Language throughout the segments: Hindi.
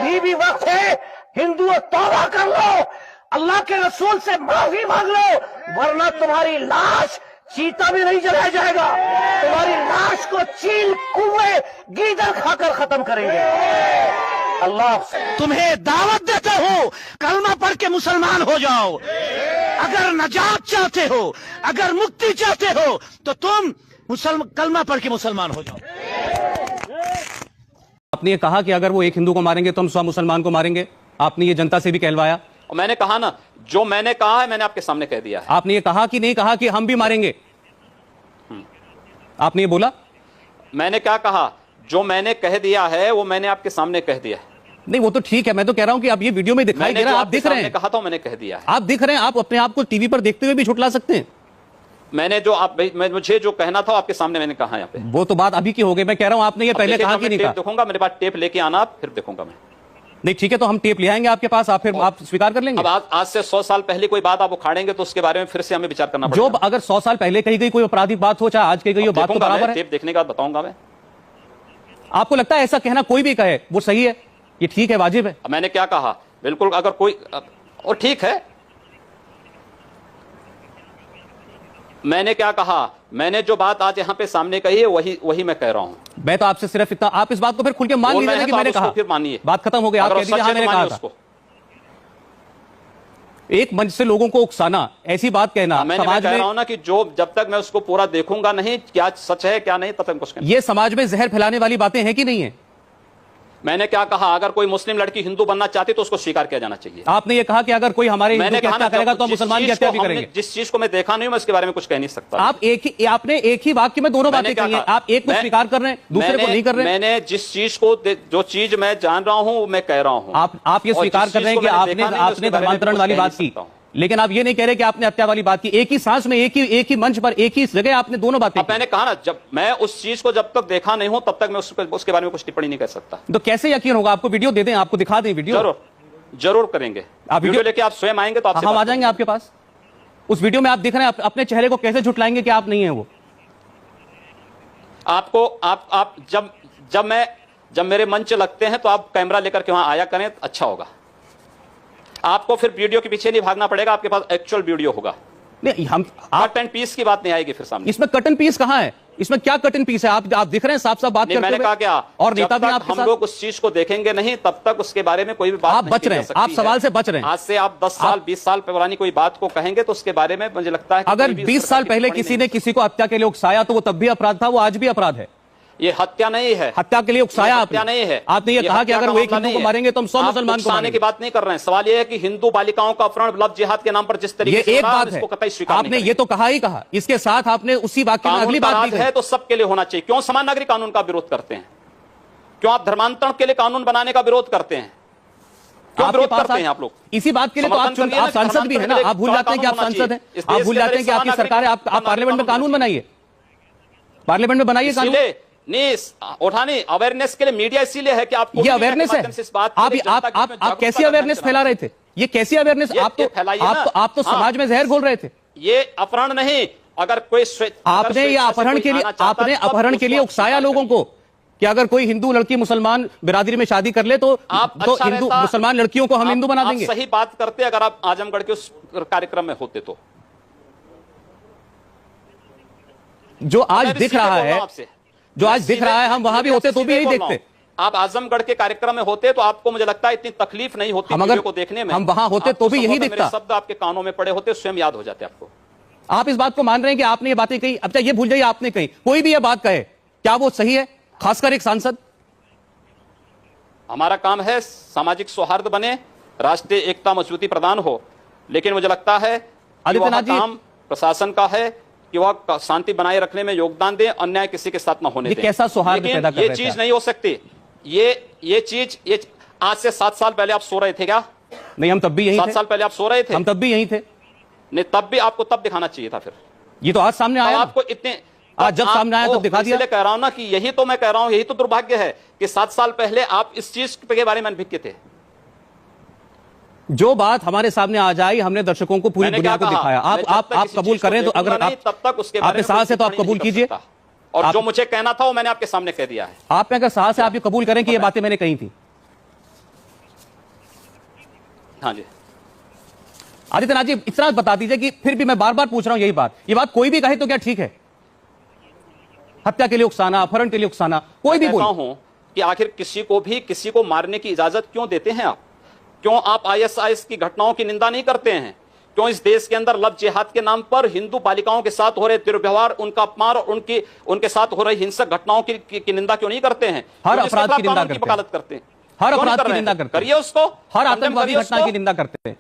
अभी भी वक्त है, हिंदुओं तौबा कर लो, अल्लाह के रसूल से माफी मांग लो, वरना तुम्हारी लाश चीता भी नहीं जलाया जाएगा, तुम्हारी लाश को चील कुएं गीदड़ खाकर खत्म करेंगे। अल्लाह तुम्हें दावत देता हूं, कलमा पढ़ के मुसलमान हो जाओ। अगर नजात चाहते हो, अगर मुक्ति चाहते हो, तो तुम कलमा पढ़ के मुसलमान हो जाओ। आपने ये कहा कि अगर वो एक हिंदू को मारेंगे तो हम 100 मुसलमान को मारेंगे। आपने ये जनता से भी कहलवाया। और मैंने कहा ना, जो मैंने कहा है मैंने आपके सामने कह दिया है। आपने ये कहा कि नहीं कहा कि हम भी मारेंगे? आपने ये बोला? मैंने क्या कहा? जो मैंने कह दिया है वो मैंने आपके सामने कह दिया है। नहीं, वो तो ठीक है, मैं तो कह रहा हूं कि आप ये वीडियो में दिखाई दे रहा है, आप दिख रहे हैं। कहा था मैंने कह दिया है। आप दिख रहे हैं, आप अपने आप को टीवी पर देखते हुए भी झुठला सकते हैं। मैंने जो मुझे जो कहना था आपके सामने मैंने कहा। यहाँ पे वो तो बात अभी की हो गई। मैं कह रहा हूं आपने ये पहले कहा कि नहीं कहा? देखूंगा, मेरे पास टेप लेके आना, फिर देखूंगा मैं। नहीं ठीक है, तो हम टेप ले आएंगे आपके पास, आप फिर आप स्वीकार कर लेंगे। अब आज से 100 साल पहले कोई बात आप उखाड़ेंगे तो उसके बारे में फिर से हमें विचार करना पड़ेगा। जो अगर 100 साल पहले कही गई कोई आपराधिक बात हो, चाहे आज कही गई हो, बात तो बराबर है। टेप देखने के बाद बताऊंगा मैं। आपको लगता है ऐसा कहना कोई भी कहे वो सही है, ये ठीक है, वाजिब है? मैंने क्या कहा? बिल्कुल, अगर कोई और ठीक है। मैंने क्या कहा? मैंने जो बात आज यहाँ पे सामने कही है वही मैं कह रहा हूं। मैं तो आपसे सिर्फ इतना, आप इस बात को फिर खुल के मान लीजिए कि मैंने कहा, फिर मानिए, बात खत्म हो गई। आप कह दीजिए हाँ मैंने कहा था। एक मंच से लोगों को उकसाना, ऐसी बात कहना, मैं कह रहा हूं ना कि जो जब तक मैं उसको पूरा देखूंगा नहीं क्या सच है क्या नहीं, तब तक कुछ ये समाज में जहर फैलाने वाली बातें हैं कि नहीं है? मैंने क्या कहा? अगर कोई मुस्लिम लड़की हिंदू बनना चाहती तो उसको स्वीकार किया जाना चाहिए। आपने ये कहा कि अगर कोई हमारे हिंदू की हत्या करेगा तो हम मुसलमान की हत्या भी करेंगे। जिस चीज को मैं देखा नहीं, मैं उसके बारे में कुछ कह नहीं सकता। आपने एक ही वाक्य में दोनों बातें कही हैं। आप एक को स्वीकार कर रहे हैं, दूसरे को नहीं कर रहे हैं। मैंने जिस चीज को, जो चीज मैं जान रहा हूं मैं कह रहा हूं। आप ये स्वीकार कर रहे हैं कि आपने धर्मांतरण वाली बात की, लेकिन आप ये नहीं कह रहे कि आपने हत्या वाली बात की। एक ही सांस में, एक ही मंच पर, एक ही जगह आपने दोनों बातें की। मैंने कहा ना, जब मैं उस चीज को जब तक देखा नहीं हूं तब तक मैं उसके बारे में कुछ टिप्पणी नहीं कर सकता। तो कैसे यकीन होगा? आपको वीडियो दे दें, आपको दिखा दें वीडियो? जरूर करेंगे। आप वीडियो लेके आप स्वयं आएंगे तो हम आ जाएंगे आपके पास। उस वीडियो में आप दिख रहे हैं, अपने चेहरे को कैसे झुटलाएंगे कि आप नहीं है वो? आपको आप जब मेरे मंच लगते हैं तो आप कैमरा लेकर के वहां आया करें, अच्छा होगा। आपको फिर वीडियो के पीछे नहीं भागना पड़ेगा, आपके पास एक्चुअल वीडियो होगा। नहीं, हम कट एंड पीस की बात नहीं आएगी फिर सामने। इसमें कट एंड पीस कहां है? इसमें क्या कट एंड पीस है? आप दिख रहे हैं साफ साफ बात करते हुए। मैंने कहा क्या? और नेता भी आपके साथ, हम लोग उस चीज को देखेंगे नहीं तब तक उसके बारे में कोई भी बात आप बच रहे हैं, आप सवाल से बच रहे हैं। आज से आप 10 साल 20 साल पुरानी कोई बात को कहेंगे तो उसके बारे में मुझे लगता है अगर 20 साल पहले किसी ने किसी को हत्या के लिए उकसाया तो वो तब भी अपराध था, वो आज भी अपराध है। ये हत्या नहीं है। हत्या के लिए उकसाया हत्या नहीं है। आपने ये कहा कि अगर वो एक हिंदू को मारेंगे तो हम 100 मुसलमान को मारेंगे की बात नहीं कर रहे हैं। सवाल ये है कि हिंदू बालिकाओं का अपहरण लव जिहाद के नाम पर जिस तरीके से एक बात है, आपने ये तो कहा ही कहा, इसके साथ आपने उसी वाक्य में अगली बात है तो सबके लिए होना चाहिए। क्यों समान नागरिक कानून का विरोध करते हैं? क्यों आप धर्मांतरण के लिए कानून बनाने का विरोध करते हैं? क्यों विरोध करते हैं आप लोग? इसी बात के लिए तो आप सांसद भी है ना। आप भूल जाते हैं कि आप सांसद हैं, आप भूल जाते हैं कि आपकी सरकार है। आप पार्लियामेंट में कानून बनाइए, पार्लियामेंट में बनाइए कानून। नहीं उठाने अवेयरनेस के लिए मीडिया इसीलिए है कि आपको ये अवेयरनेस है। आप कैसी अवेयरनेस फैला रहे थे? ये कैसी अवेयरनेस? आप तो समाज में जहर घोल रहे थे। ये अपहरण नहीं, अगर कोई आपने ये अपहरण के लिए, आपने अपहरण के लिए उकसाया लोगों को कि अगर कोई हिंदू लड़की मुसलमान बिरादरी में शादी कर ले तो हिंदू मुसलमान लड़कियों को हम हिंदू बना देंगे। सही बात करते अगर आप आजमगढ़ के उस कार्यक्रम में होते तो। जो आज दिख रहा है, जो आज दिख रहा है, हम वहां भी होते तो भी यही देखते। आप आजमगढ़ के कार्यक्रम में होते तो आपको मुझे लगता है इतनी तकलीफ नहीं होती वीडियो को देखने में। हम वहां होते तो भी यही दिखता। शब्द आपके कानों में पड़े होते, स्वयं याद हो जाते आपको। आप इस बात को मान रहे हैं कि आपने ये बातें कही, अब ये भूल जाइए आपने कही। कोई भी ये बात कहे, क्या वो सही है? खासकर एक सांसद। हमारा काम है सामाजिक सौहार्द बने, राष्ट्रीय एकता मजबूती प्रदान हो, लेकिन मुझे लगता है आदित्यनाथ जी, काम प्रशासन का है कि वह शांति बनाए रखने में योगदान दे, अन्याय किसी के साथ न होने दें। कैसा सौहार्द पैदा कर रहे थे? ये चीज नहीं हो सकती। ये चीज आज से 7 साल पहले आप सो रहे थे क्या? नहीं, हम तब भी यही थे। 7 साल पहले आप सो रहे थे? हम तब भी यही थे। नहीं, तब भी आपको तब दिखाना चाहिए था। फिर ये तो आज सामने आया। आपको इतने आज जब सामने आया तब दिखा दिया। इसलिए कह रहा हूं ना कि यही तो मैं कह रहा हूं, यही तो दुर्भाग्य है कि 7 साल पहले आप इस चीज के बारे में अनभिज्ञ थे। जो बात हमारे सामने आ जाए, हमने दर्शकों को पूरी दुनिया को दिखाया। आप कबूल करें तो, अगर तब तक उसके बारे में साहस है तो आप कबूल कीजिए। और जो मुझे कहना था वो मैंने आपके सामने कह दिया है। आप में अगर साहस है, आप ये कबूल करें कि ये बातें मैंने कही थी। हाँ जी, आदित्यनाथ जी इतना बता दीजिए कि फिर भी मैं बार बार पूछ रहा हूं यही बात, ये बात कोई भी कहे तो क्या ठीक है? हत्या के लिए उकसाना, अपहरण के लिए उकसाना, कोई भी कहता बोले। हूं कि आखिर किसी को मारने की इजाजत क्यों देते हैं आप? क्यों आप आईएसआईएस की घटनाओं की निंदा नहीं करते हैं? क्यों इस देश के अंदर लव जिहाद के नाम पर हिंदू बालिकाओं के साथ हो रहे दुर्व्यवहार, उनका अपमान और उनके साथ हो रही हिंसक घटनाओं की निंदा क्यों नहीं करते हैं? हर अपराध की निंदा करते हैं, वकालत करते हैं, हर क्यों नहीं अपराध कर की रहे निंदा हैं? करते हैं, करिए उसको, हर condemn आतंकवादी करिए घटना उसको, की निंदा करते हैं,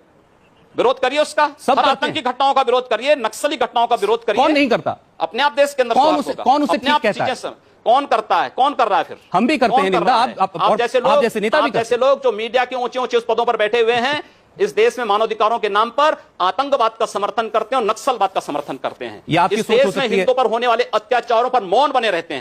विरोध करिए उसका, सब हर करते आतंकी हैं। घटनाओं का विरोध करिए, नक्सली घटनाओं का विरोध करिए। कौन नहीं करता? अपने आप देश के अंदर कौन सुधार उसे- होगा। कौन उसे अपने ठीक आप कहता है? चीजें कौन करता है? कौन कर रहा है? फिर हम भी करते कौन हैं कर निंदा, रहा है? आप जैसे नेता भी आप जैसे लोग जो मीडिया के ऊंचे ऊंचे उस पदों पर बैठे हुए हैं, इस देश में मानवाधिकारों के नाम पर आतंकवाद का समर्थन करते हैं और नक्सलवाद का समर्थन करते हैं। ये आपकी इस सोच हो देश में सकती है। हिंदुओं पर होने वाले अत्याचारों पर मौन बने रहते हैं।